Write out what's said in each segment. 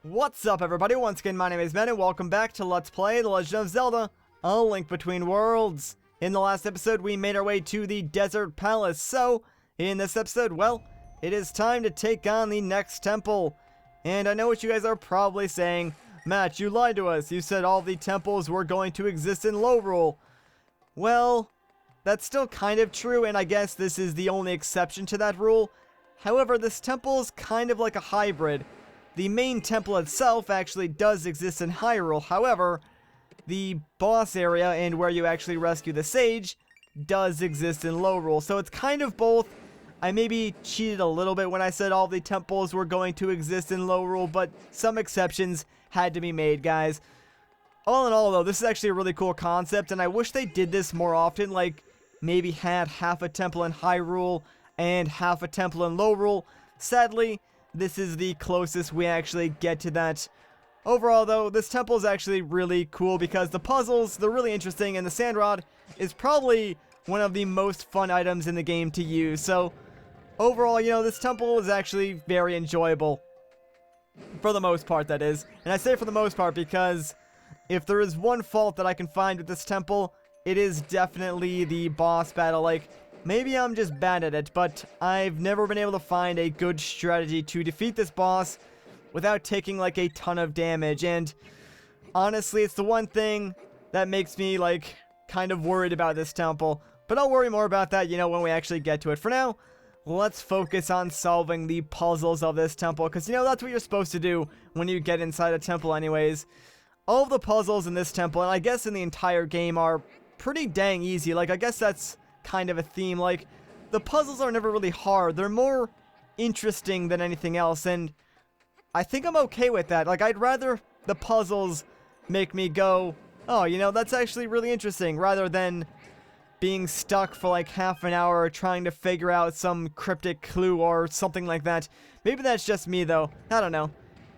What's up, everybody? Once again, my name is Ben, and welcome back to Let's Play The Legend of Zelda, A Link Between Worlds. In the last episode, we made our way to the Desert Palace, so, in this episode, well, it is time to take on the next temple. And I know what you guys are probably saying, Matt, you lied to us, you said all the temples were going to exist in lorule. Well, that's still kind of true, and I guess this is the only exception to that rule. However, this temple is kind of like a hybrid. The main temple itself actually does exist in Hyrule, however, the boss area and where you actually rescue the sage does exist in lorule. So it's kind of both. I maybe cheated a little bit when I said all the temples were going to exist in lorule, but some exceptions had to be made, guys. All in all, though, this is actually a really cool concept, and I wish they did this more often, like maybe had half a temple in Hyrule and half a temple in lorule. Sadly, this is the closest we actually get to that. Overall, though, this temple is actually really cool because the puzzles, they're really interesting, and the sand rod is probably one of the most fun items in the game to use. So, overall, you know, this temple is actually very enjoyable. For the most part, that is. And I say for the most part because if there is one fault that I can find with this temple, it is definitely the boss battle. Like, maybe I'm just bad at it, but I've never been able to find a good strategy to defeat this boss without taking like a ton of damage. And honestly, it's the one thing that makes me like kind of worried about this temple. But I'll worry more about that, you know, when we actually get to it. For now, let's focus on solving the puzzles of this temple, because you know that's what you're supposed to do when you get inside a temple anyways. All of the puzzles in this temple, and I guess in the entire game, are pretty dang easy. Like, I guess that's kind of a theme. Like, the puzzles are never really hard. They're more interesting than anything else, and I think I'm okay with that. Like, I'd rather the puzzles make me go, oh, you know, that's actually really interesting, rather than being stuck for like half an hour trying to figure out some cryptic clue or something like that. Maybe that's just me, though. I don't know.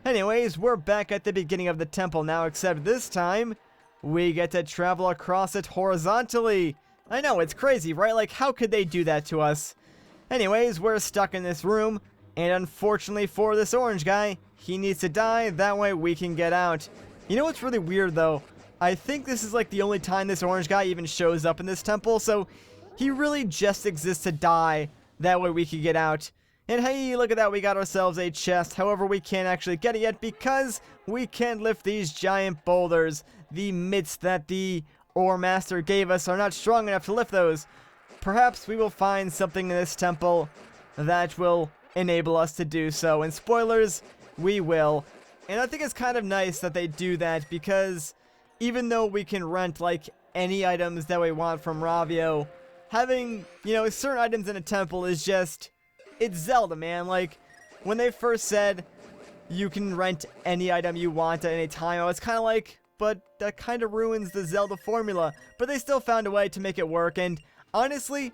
Anyways, we're back at the beginning of the temple now, except this time we get to travel across it horizontally. I know, it's crazy, right? Like, how could they do that to us? Anyways, we're stuck in this room, and unfortunately for this orange guy, he needs to die, that way we can get out. You know what's really weird, though? I think this is like the only time this orange guy even shows up in this temple, so he really just exists to die, that way we can get out. And hey, look at that, we got ourselves a chest. However, we can't actually get it yet because we can't lift these giant boulders. The mitts that the Ore Master gave us are not strong enough to lift those. Perhaps we will find something in this temple that will enable us to do so. And spoilers, we will. And I think it's kind of nice that they do that because even though we can rent like any items that we want from Ravio, having, you know, certain items in a temple is just, it's Zelda, man. Like, when they first said you can rent any item you want at any time, I was kind of like, but that kind of ruins the Zelda formula. But they still found a way to make it work, and honestly,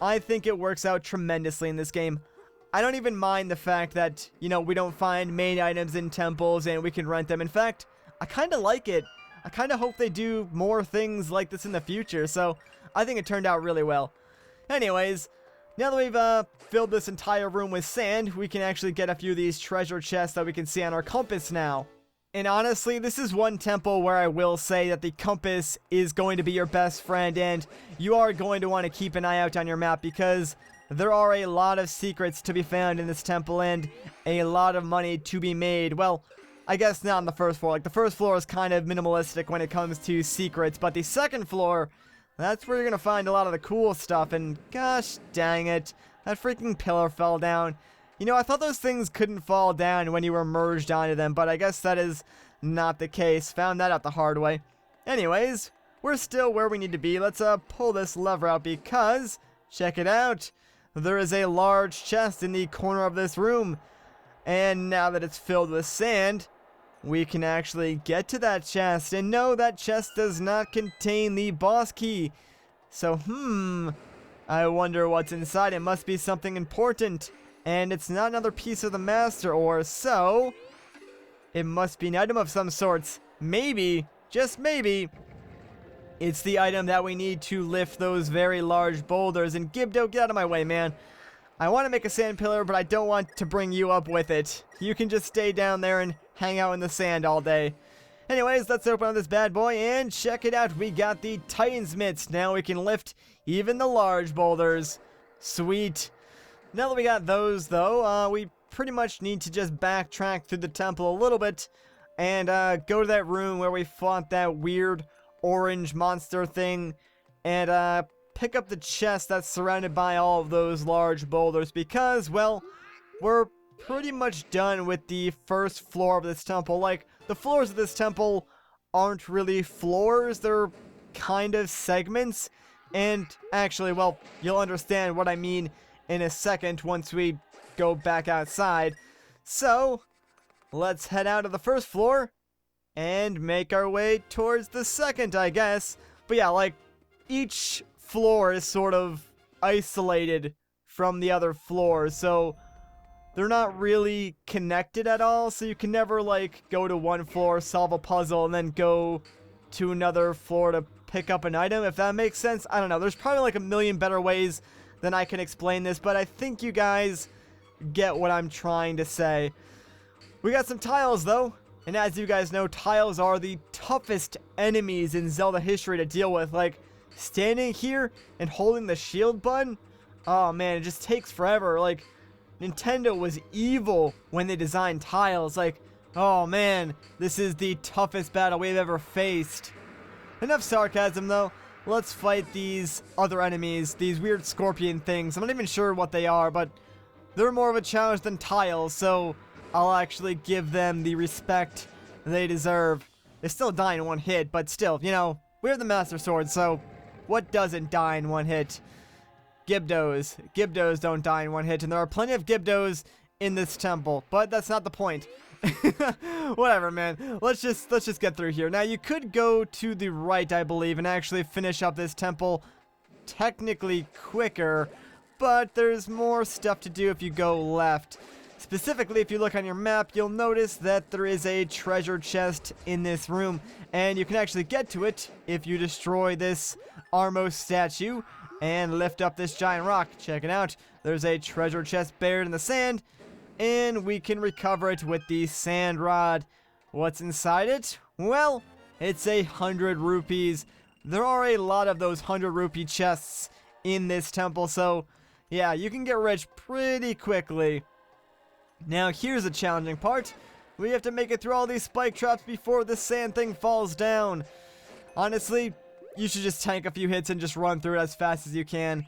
I think it works out tremendously in this game. I don't even mind the fact that, you know, we don't find main items in temples and we can rent them. In fact, I kind of like it. I kind of hope they do more things like this in the future, so I think it turned out really well. Anyways, now that we've filled this entire room with sand, we can actually get a few of these treasure chests that we can see on our compass now. And honestly, this is one temple where I will say that the compass is going to be your best friend, and you are going to want to keep an eye out on your map because there are a lot of secrets to be found in this temple and a lot of money to be made. Well, I guess not on the first floor. Like, the first floor is kind of minimalistic when it comes to secrets, but the second floor, that's where you're going to find a lot of the cool stuff, and gosh dang it, that freaking pillar fell down. You know, I thought those things couldn't fall down when you were merged onto them, but I guess that is not the case. Found that out the hard way. Anyways, we're still where we need to be. Let's pull this lever out because, check it out, there is a large chest in the corner of this room. And now that it's filled with sand, we can actually get to that chest. And no, that chest does not contain the boss key. So, I wonder what's inside. It must be something important. And it's not another piece of the Master Ore, so it must be an item of some sorts. Maybe, just maybe, it's the item that we need to lift those very large boulders. And Gibdo, get out of my way, man. I want to make a sand pillar, but I don't want to bring you up with it. You can just stay down there and hang out in the sand all day. Anyways, let's open up this bad boy and check it out. We got the Titan's Mitts. Now we can lift even the large boulders. Sweet. Now that we got those, though, we pretty much need to just backtrack through the temple a little bit and go to that room where we fought that weird orange monster thing and pick up the chest that's surrounded by all of those large boulders because, well, we're pretty much done with the first floor of this temple. Like, the floors of this temple aren't really floors, they're kind of segments. And actually, well, you'll understand what I mean in a second once we go back outside. So, let's head out of the first floor and make our way towards the second, I guess. But yeah, like, each floor is sort of isolated from the other floors, so they're not really connected at all, so you can never, like, go to one floor, solve a puzzle, and then go to another floor to pick up an item, if that makes sense. I don't know. There's probably, like, a million better ways than I can explain this, but I think you guys get what I'm trying to say. We got some tiles, though, and as you guys know, tiles are the toughest enemies in Zelda history to deal with. Like, standing here and holding the shield button, oh, man, it just takes forever. Like, Nintendo was evil when they designed tiles. Like, oh man, this is the toughest battle we've ever faced. Enough sarcasm though. Let's fight these other enemies, these weird scorpion things. I'm not even sure what they are, but they're more of a challenge than tiles, so I'll actually give them the respect they deserve. They still die in one hit, but still, you know, we have the Master Sword, so what doesn't die in one hit? Gibdos. Gibdos don't die in one hit, and there are plenty of Gibdos in this temple, but that's not the point. Whatever, man. Let's just get through here. Now, you could go to the right, I believe, and actually finish up this temple technically quicker, but there's more stuff to do if you go left. Specifically, if you look on your map, you'll notice that there is a treasure chest in this room, and you can actually get to it if you destroy this Armos statue and lift up this giant rock. Check it out. There's a treasure chest buried in the sand, and we can recover it with the sand rod. What's inside it? Well, it's 100 rupees. There are a lot of those 100 rupee chests in this temple, so yeah, you can get rich pretty quickly. Now, here's the challenging part. We have to make it through all these spike traps before this sand thing falls down. Honestly, you should just tank a few hits and just run through it as fast as you can.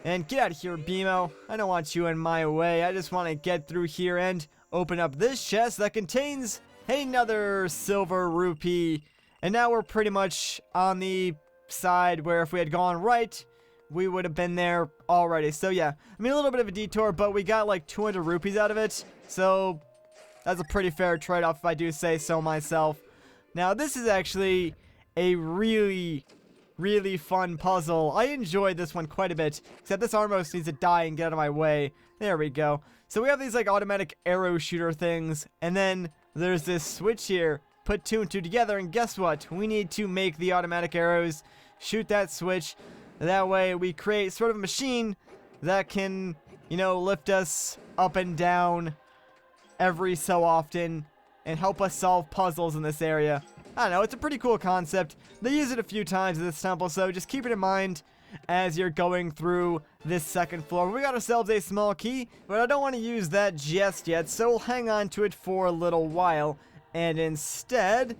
And get out of here, Beemo. I don't want you in my way. I just want to get through here and open up this chest that contains another silver rupee. And now we're pretty much on the side where if we had gone right, we would have been there already. So yeah, I mean, a little bit of a detour, but we got like 200 rupees out of it. So that's a pretty fair trade-off if I do say so myself. Now, this is actually a really fun puzzle. I enjoyed this one quite a bit, except this Armos needs to die and get out of my way. There we go. So we have these like automatic arrow shooter things, and then there's this switch here. Put two and two together, and guess what? We need to make the automatic arrows shoot that switch. That way we create sort of a machine that can, you know, lift us up and down every so often and help us solve puzzles in this area. I don't know, it's a pretty cool concept. They use it a few times in this temple, so just keep it in mind as you're going through this second floor. We got ourselves a small key, but I don't want to use that just yet, so we'll hang on to it for a little while. And instead,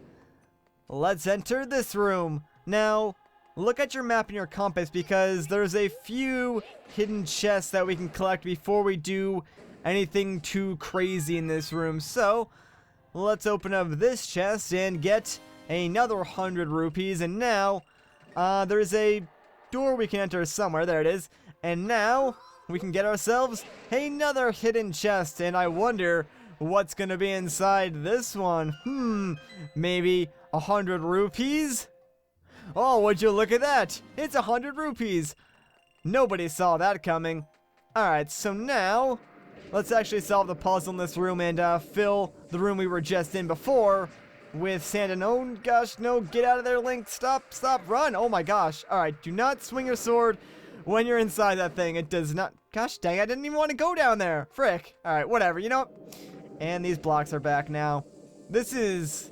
let's enter this room. Now, look at your map and your compass, because there's a few hidden chests that we can collect before we do anything too crazy in this room. So, let's open up this chest and get another 100 rupees. And now, there's a door we can enter somewhere. There it is. And now, we can get ourselves another hidden chest. And I wonder what's gonna be inside this one. Maybe 100 rupees? Oh, would you look at that? It's 100 rupees. Nobody saw that coming. Alright, so now, let's actually solve the puzzle in this room and fill the room we were just in before with sand. And oh gosh, no, get out of there, Link. Stop, run. Oh my gosh. Alright, do not swing your sword when you're inside that thing. It does not. Gosh dang, I didn't even want to go down there. Frick. Alright, whatever, you know what? And these blocks are back now. This is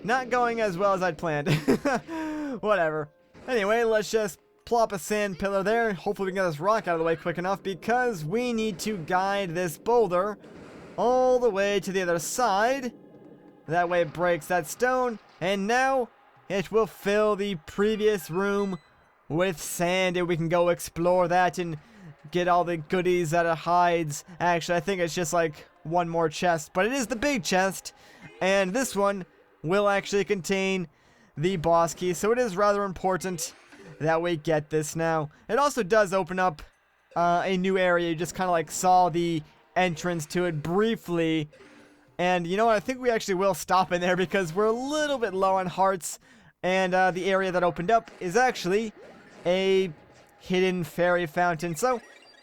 not going as well as I'd planned. Whatever. Anyway, let's just plop a sand pillar there. Hopefully we can get this rock out of the way quick enough because we need to guide this boulder all the way to the other side. That way it breaks that stone. And now it will fill the previous room with sand and we can go explore that and get all the goodies that it hides. Actually, I think it's just like one more chest, but it is the big chest. And this one will actually contain the boss key, so it is rather important that we get this now. It also does open up a new area. You just kind of like saw the entrance to it briefly. And you know what? I think we actually will stop in there because we're a little bit low on hearts. And the area that opened up is actually a hidden fairy fountain. So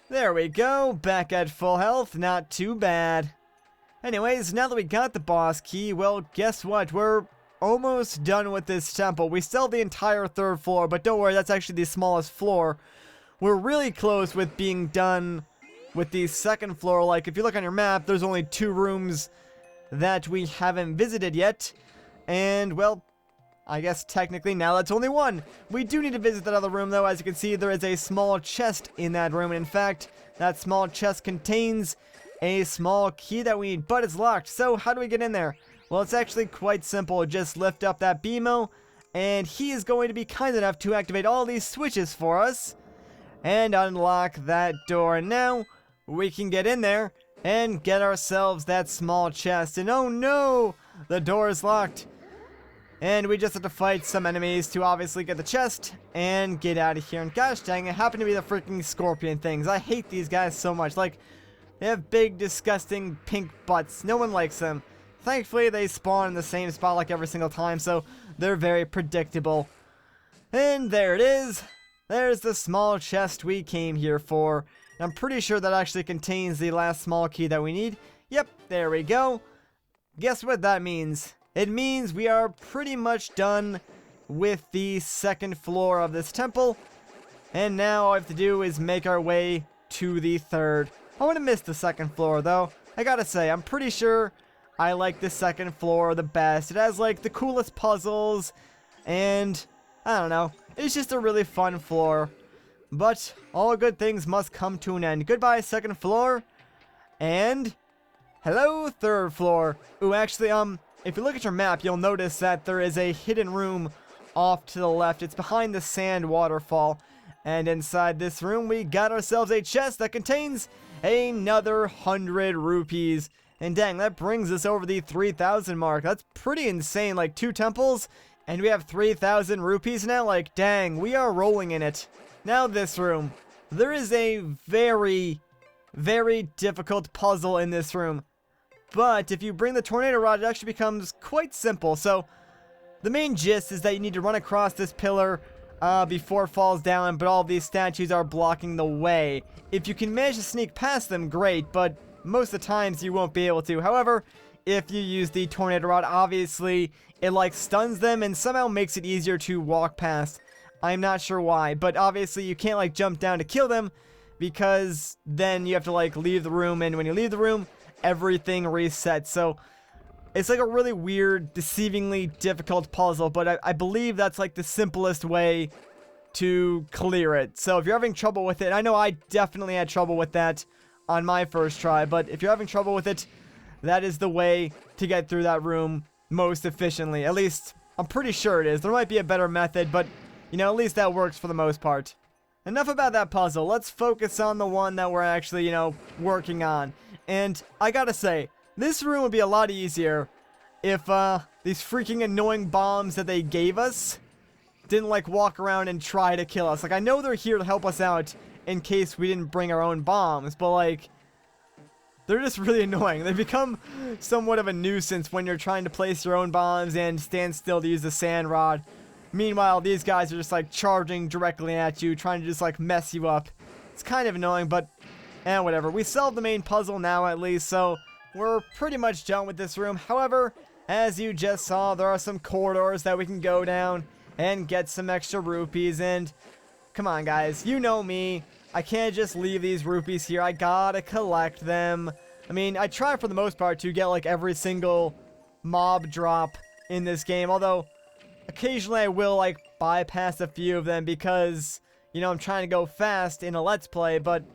there we go. Back at full health. Not too bad. Anyways, now that we got the boss key, well, guess what? We're almost done with this temple. We still have the entire 3rd floor, but don't worry, that's actually the smallest floor. We're really close with being done with the 2nd floor. Like, if you look on your map, there's only 2 rooms that we haven't visited yet. And, well, I guess technically now that's only 1. We do need to visit that other room, though. As you can see, there is a small chest in that room. And in fact, that small chest contains a small key that we need, but it's locked. So how do we get in there? Well, it's actually quite simple. Just lift up that BMO, and he is going to be kind enough to activate all these switches for us and unlock that door. And now we can get in there and get ourselves that small chest. And oh no, the door is locked. And we just have to fight some enemies to obviously get the chest and get out of here. And gosh dang, it happened to be the freaking scorpion things. I hate these guys so much. Like, they have big, disgusting pink butts. No one likes them. Thankfully, they spawn in the same spot like every single time, so they're very predictable. And there it is. There's the small chest we came here for. I'm pretty sure that actually contains the last small key that we need. Yep, there we go. Guess what that means? It means we are pretty much done with the 2nd floor of this temple. And now all I have to do is make our way to the 3rd. I want to miss the 2nd floor, though. I gotta say, I'm pretty sure I like the 2nd floor the best. It has, like, the coolest puzzles, and I don't know. It's just a really fun floor. But all good things must come to an end. Goodbye, 2nd floor. And hello, 3rd floor. Ooh, actually, if you look at your map, you'll notice that there is a hidden room off to the left. It's behind the sand waterfall. And inside this room, we got ourselves a chest that contains another 100 rupees. And dang, that brings us over the 3,000 mark. That's pretty insane. Like, 2 temples, and we have 3,000 rupees now. Like, dang, we are rolling in it. Now this room. There is a very, very difficult puzzle in this room. But if you bring the tornado rod, it actually becomes quite simple. So, the main gist is that you need to run across this pillar before it falls down, but all of these statues are blocking the way. If you can manage to sneak past them, great, but most of the times you won't be able to. However, if you use the tornado rod, obviously it like stuns them and somehow makes it easier to walk past. I'm not sure why, but obviously you can't like jump down to kill them because then you have to like leave the room, and when you leave the room, everything resets. So it's like a really weird, deceivingly difficult puzzle, but I believe that's like the simplest way to clear it. So if you're having trouble with it, I know I definitely had trouble with that on my first try, but if you're having trouble with it, that is the way to get through that room most efficiently. At least, I'm pretty sure it is. There might be a better method, but, you know, at least that works for the most part. Enough about that puzzle. Let's focus on the one that we're actually, you know, working on. And I gotta say, this room would be a lot easier if these freaking annoying bombs that they gave us didn't like walk around and try to kill us. Like, I know they're here to help us out in case we didn't bring our own bombs, but like, they're just really annoying. They become somewhat of a nuisance when you're trying to place your own bombs and stand still to use the sand rod. Meanwhile, these guys are just like charging directly at you, trying to just like mess you up. It's kind of annoying, but whatever. We solved the main puzzle now at least, so we're pretty much done with this room. However, as you just saw, there are some corridors that we can go down and get some extra rupees. And come on, guys, you know me. I can't just leave these rupees here. I gotta collect them. I mean, I try for the most part to get like every single mob drop in this game, although occasionally I will like bypass a few of them because, you know, I'm trying to go fast in a Let's Play, but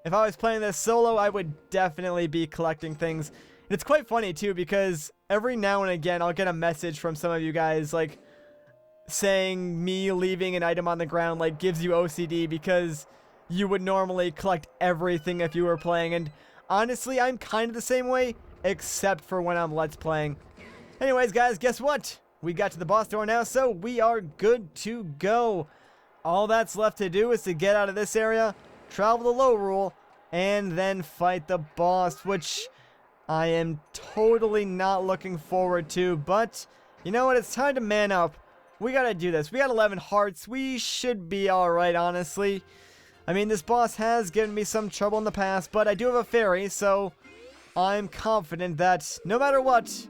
if I was playing this solo, I would definitely be collecting things. And it's quite funny too, because every now and again I'll get a message from some of you guys like saying me leaving an item on the ground like gives you OCD because you would normally collect everything if you were playing, and honestly I'm kind of the same way except for when I'm Let's Playing. Anyways guys, guess what? We got to the boss door now, so we are good to go. All that's left to do is to get out of this area, travel the lorule, and then fight the boss, which I am totally not looking forward to, but you know what? It's time to man up. We gotta do this. We got 11 hearts. We should be alright, honestly. I mean, this boss has given me some trouble in the past, but I do have a fairy, so I'm confident that no matter what,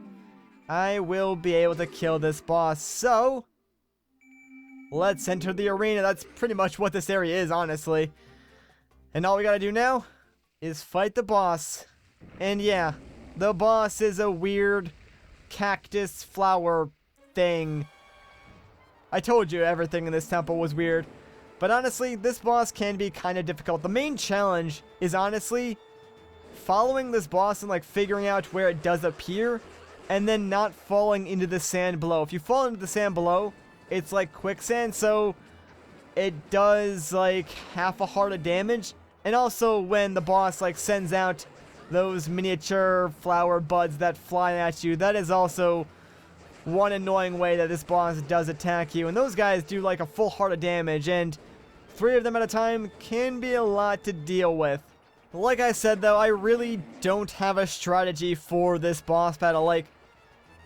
I will be able to kill this boss. So let's enter the arena. That's pretty much what this area is, honestly. And all we gotta do now is fight the boss. And yeah, the boss is a weird cactus flower thing. I told you everything in this temple was weird. But honestly, this boss can be kind of difficult. The main challenge is honestly following this boss and like figuring out where it does appear and then not falling into the sand below. If you fall into the sand below, it's like quicksand, so it does like half a heart of damage. And also when the boss like sends out those miniature flower buds that fly at you, that is also one annoying way that this boss does attack you. And those guys do like a full heart of damage, and 3 of them at a time can be a lot to deal with. Like I said though, I really don't have a strategy for this boss battle. Like,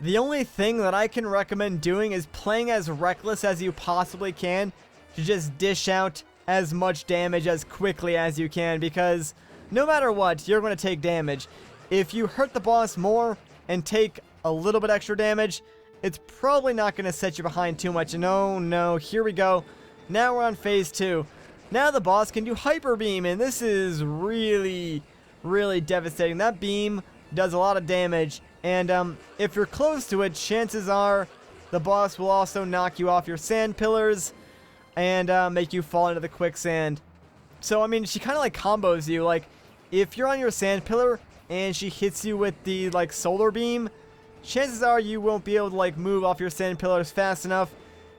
the only thing that I can recommend doing is playing as reckless as you possibly can to just dish out as much damage as quickly as you can, because no matter what, you're going to take damage. If you hurt the boss more and take a little bit extra damage, it's probably not going to set you behind too much. And oh no, here we go. Now we're on phase 2. Now the boss can do Hyper Beam, and this is really, really devastating. That beam does a lot of damage, and if you're close to it, chances are the boss will also knock you off your sand pillars and make you fall into the quicksand. So, I mean, she kind of like combos you. Like, if you're on your sand pillar and she hits you with the like solar beam, chances are you won't be able to like move off your sand pillars fast enough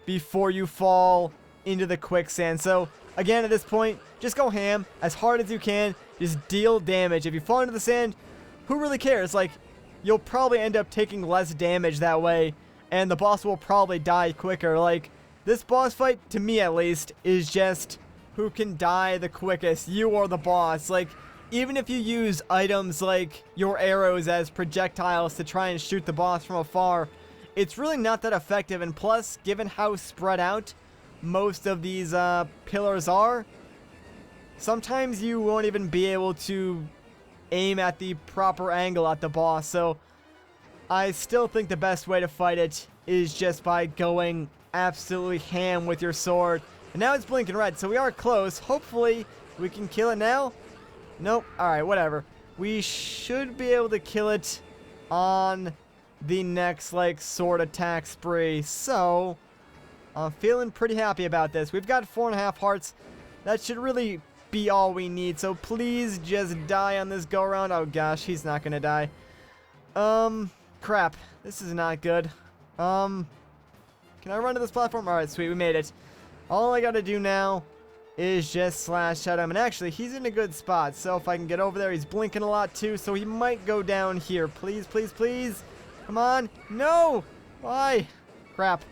before you fall into the quicksand. So again, at this point, just go ham as hard as you can. Just deal damage. If you fall into the sand, who really cares? Like, you'll probably end up taking less damage that way, and the boss will probably die quicker. Like, this boss fight, to me at least, is just who can die the quickest, you or the boss. Like, even if you use items like your arrows as projectiles to try and shoot the boss from afar, it's really not that effective. And plus, given how spread out most of these pillars are, sometimes you won't even be able to aim at the proper angle at the boss. So I still think the best way to fight it is just by going absolutely ham with your sword. And now it's blinking red, so we are close. Hopefully we can kill it now. Nope. Alright, whatever. We should be able to kill it on the next like sword attack spree. So I'm feeling pretty happy about this. We've got 4.5 hearts. That should really be all we need. So please just die on this go around. Oh gosh, he's not gonna die. Crap. This is not good. Can I run to this platform? Alright, sweet, we made it. All I gotta do now is just slash at him. And actually, he's in a good spot. So if I can get over there, he's blinking a lot too. So he might go down here. Please, please, please. Come on. No! Why? Crap.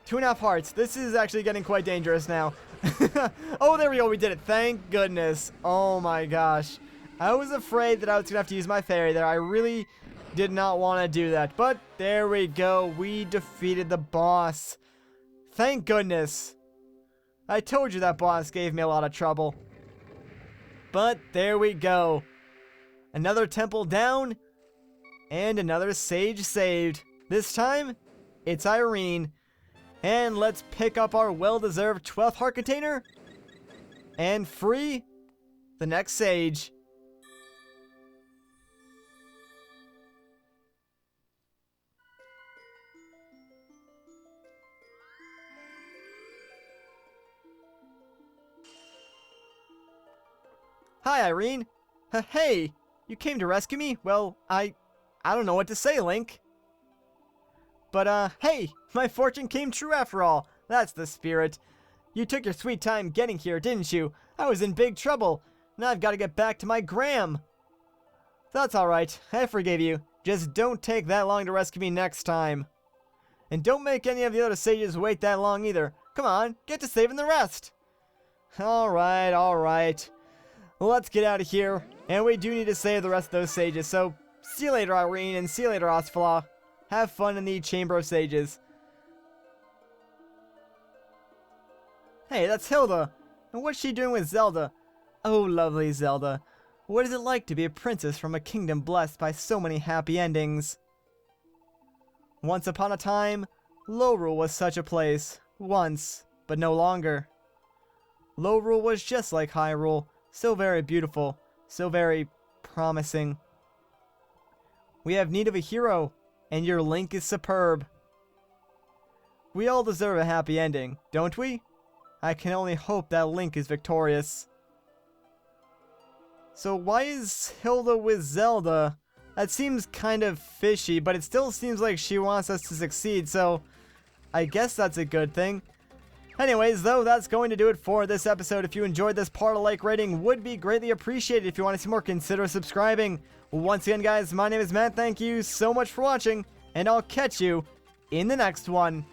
2.5 hearts. This is actually getting quite dangerous now. Oh, there we go. We did it. Thank goodness. Oh my gosh. I was afraid that I was going to have to use my fairy there. I really did not want to do that. But there we go. We defeated the boss. Thank goodness. I told you that boss gave me a lot of trouble. But there we go. Another temple down. And another sage saved. This time, it's Irene. And let's pick up our well-deserved 12th heart container and free the next sage. Hi, Irene. Hey, you came to rescue me? Well, I don't know what to say, Link. But, hey, my fortune came true after all. That's the spirit. You took your sweet time getting here, didn't you? I was in big trouble. Now I've got to get back to my Gram. That's alright. I forgive you. Just don't take that long to rescue me next time. And don't make any of the other sages wait that long either. Come on, get to saving the rest. Alright, alright. Let's get out of here. And we do need to save the rest of those sages. So, see you later, Irene, and see you later, Osfala. Have fun in the Chamber of Sages. Hey, that's Hilda. And what's she doing with Zelda? Oh, lovely Zelda. What is it like to be a princess from a kingdom blessed by so many happy endings? Once upon a time, Lorule was such a place. Once, but no longer. Lorule was just like Hyrule, so very beautiful, so very promising. We have need of a hero, and your Link is superb. We all deserve a happy ending, don't we? I can only hope that Link is victorious. So why is Hilda with Zelda? That seems kind of fishy, but it still seems like she wants us to succeed, so I guess that's a good thing. Anyways, though, that's going to do it for this episode. If you enjoyed this part, a like rating would be greatly appreciated. If you want to see more, consider subscribing. Once again, guys, my name is Matt. Thank you so much for watching, and I'll catch you in the next one.